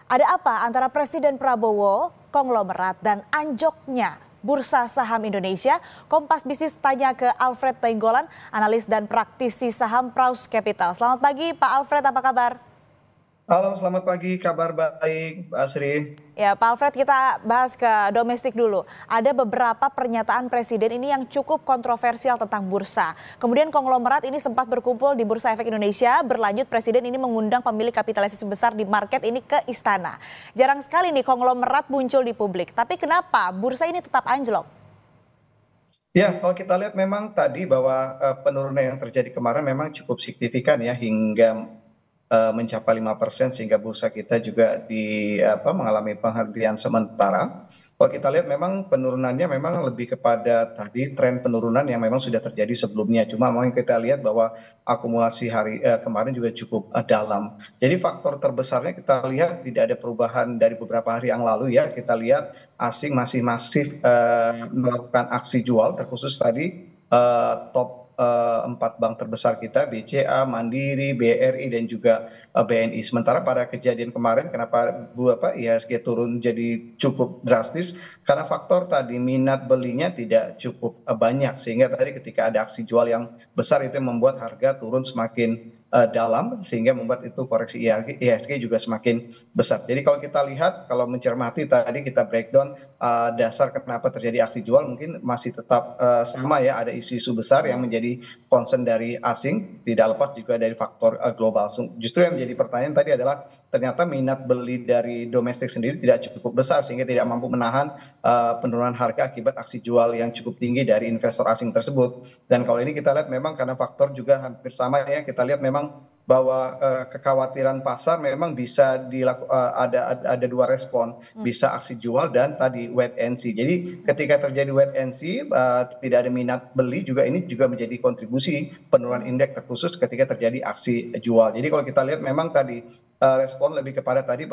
Ada apa antara Presiden Prabowo, konglomerat, dan anjloknya Bursa Saham Indonesia? Kompas Bisnis tanya ke Alfred Taenggolan, analis dan praktisi saham Praus Capital. Selamat pagi Pak Alfred, apa kabar? Halo, selamat pagi. Kabar baik, Mbak Asri. Ya Pak Alfred, kita bahas ke domestik dulu. Ada beberapa pernyataan Presiden ini yang cukup kontroversial tentang bursa. Kemudian konglomerat ini sempat berkumpul di Bursa Efek Indonesia. Berlanjut Presiden ini mengundang pemilik kapitalisasi besar di market ini ke istana. Jarang sekali nih konglomerat muncul di publik. Tapi kenapa bursa ini tetap anjlok? Ya, kalau kita lihat memang tadi bahwa penurunan yang terjadi kemarin memang cukup signifikan ya hingga mencapai 5% sehingga bursa kita juga mengalami penghentian sementara. Kalau kita lihat memang penurunannya memang lebih kepada tadi tren penurunan yang memang sudah terjadi sebelumnya. Cuma memang kita lihat bahwa akumulasi hari kemarin juga cukup dalam. Jadi faktor terbesarnya kita lihat tidak ada perubahan dari beberapa hari yang lalu ya. Kita lihat asing masih masif melakukan aksi jual, terkhusus tadi top 4 bank terbesar kita, BCA, Mandiri, BRI, dan juga BNI. Sementara pada kejadian kemarin, kenapa IHSG turun jadi cukup drastis? Karena faktor tadi minat belinya tidak cukup banyak, sehingga tadi ketika ada aksi jual yang besar itu yang membuat harga turun semakin dalam, sehingga membuat itu koreksi IHSG juga semakin besar. Jadi kalau kita lihat, kalau mencermati tadi kita breakdown dasar kenapa terjadi aksi jual, mungkin masih tetap sama ya, ada isu-isu besar yang menjadi concern dari asing, tidak lepas juga dari faktor global. Justru yang menjadi pertanyaan tadi adalah ternyata minat beli dari domestik sendiri tidak cukup besar sehingga tidak mampu menahan penurunan harga akibat aksi jual yang cukup tinggi dari investor asing tersebut. Dan kalau ini kita lihat memang karena faktor juga hampir sama ya, kita lihat memang bahwa kekhawatiran pasar memang bisa ada dua respon, bisa aksi jual dan tadi wait and see. Jadi ketika terjadi wait and see, tidak ada minat beli, juga ini juga menjadi kontribusi penurunan indeks, terkhusus ketika terjadi aksi jual. Jadi kalau kita lihat memang tadi respon lebih kepada tadi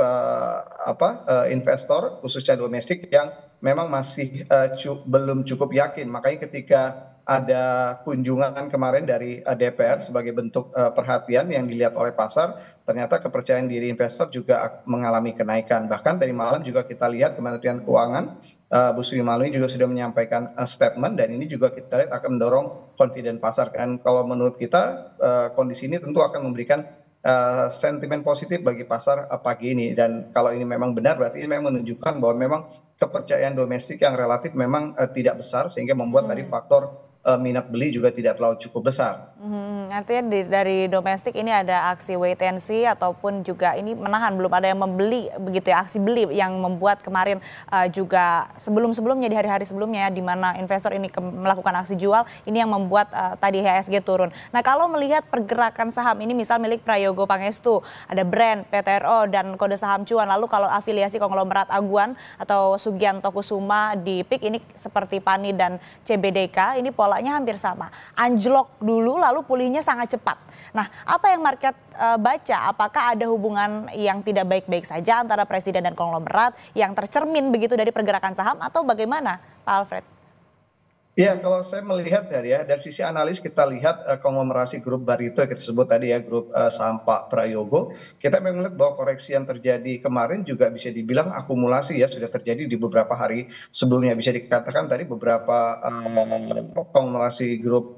investor khususnya domestik yang memang masih belum cukup yakin. Makanya ketika ada kunjungan kemarin dari DPR sebagai bentuk perhatian yang dilihat oleh pasar, ternyata kepercayaan diri investor juga mengalami kenaikan. Bahkan tadi malam juga kita lihat Kementerian Keuangan, Bu Sri Mulyani juga sudah menyampaikan statement, dan ini juga kita lihat akan mendorong confident pasar. Dan kalau menurut kita kondisi ini tentu akan memberikan sentimen positif bagi pasar pagi ini. Dan kalau ini memang benar, berarti ini memang menunjukkan bahwa memang kepercayaan domestik yang relatif memang tidak besar, sehingga membuat tadi faktor minat beli juga tidak terlalu cukup besar. Artinya dari domestik ini ada aksi wait and see ataupun juga ini menahan, belum ada yang membeli begitu ya, aksi beli yang membuat kemarin juga sebelumnya di hari-hari sebelumnya ya, di mana investor ini melakukan aksi jual, ini yang membuat tadi IHSG turun. Nah kalau melihat pergerakan saham ini, misal milik Prayogo Pangestu, ada Brand, PTRO, dan kode saham cuan, lalu kalau afiliasi konglomerat Aguan atau Sugianto Kusuma di PIK ini seperti PANI dan CBDK, ini polanya hampir sama. Anjlok dulu lalu pulihnya sangat cepat. Nah, apa yang market baca? Apakah ada hubungan yang tidak baik-baik saja antara presiden dan konglomerat yang tercermin begitu dari pergerakan saham, atau bagaimana, Pak Alfred? Ya, kalau saya melihat dari sisi analis kita lihat konglomerasi grup Barito yang kita sebut tadi ya, grup saham Pak Prayogo, kita memang melihat bahwa koreksi yang terjadi kemarin juga bisa dibilang akumulasi ya, sudah terjadi di beberapa hari sebelumnya. Bisa dikatakan tadi beberapa konglomerasi grup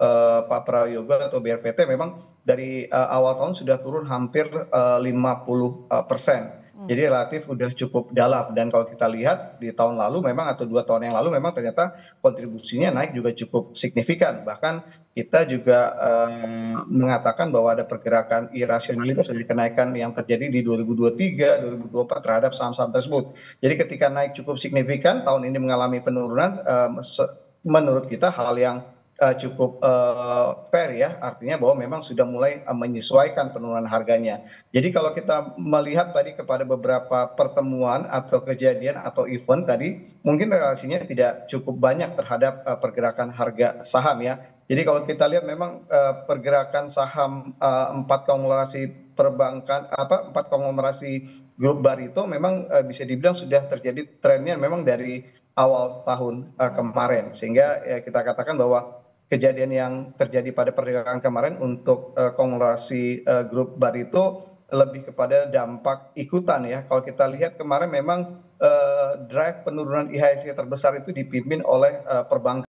Pak Prayogo atau BRPT memang dari awal tahun sudah turun hampir 50%. Jadi relatif udah cukup dalam. Dan kalau kita lihat di tahun lalu memang, atau 2 tahun yang lalu, memang ternyata kontribusinya naik juga cukup signifikan. Bahkan kita juga mengatakan bahwa ada pergerakan irasionalitas dari kenaikan yang terjadi di 2023, 2024 terhadap saham-saham tersebut. Jadi ketika naik cukup signifikan, tahun ini mengalami penurunan, menurut kita hal yang cukup fair ya, artinya bahwa memang sudah mulai menyesuaikan penurunan harganya. Jadi kalau kita melihat tadi kepada beberapa pertemuan atau kejadian atau event tadi, mungkin relasinya tidak cukup banyak terhadap pergerakan harga saham ya. Jadi kalau kita lihat memang pergerakan saham empat konglomerasi grup Barito memang bisa dibilang sudah terjadi trennya memang dari awal tahun kemarin, sehingga kita katakan bahwa kejadian yang terjadi pada perdagangan kemarin untuk konglomerasi grup Barito lebih kepada dampak ikutan ya. Kalau kita lihat kemarin memang drive penurunan IHSG terbesar itu dipimpin oleh perbankan.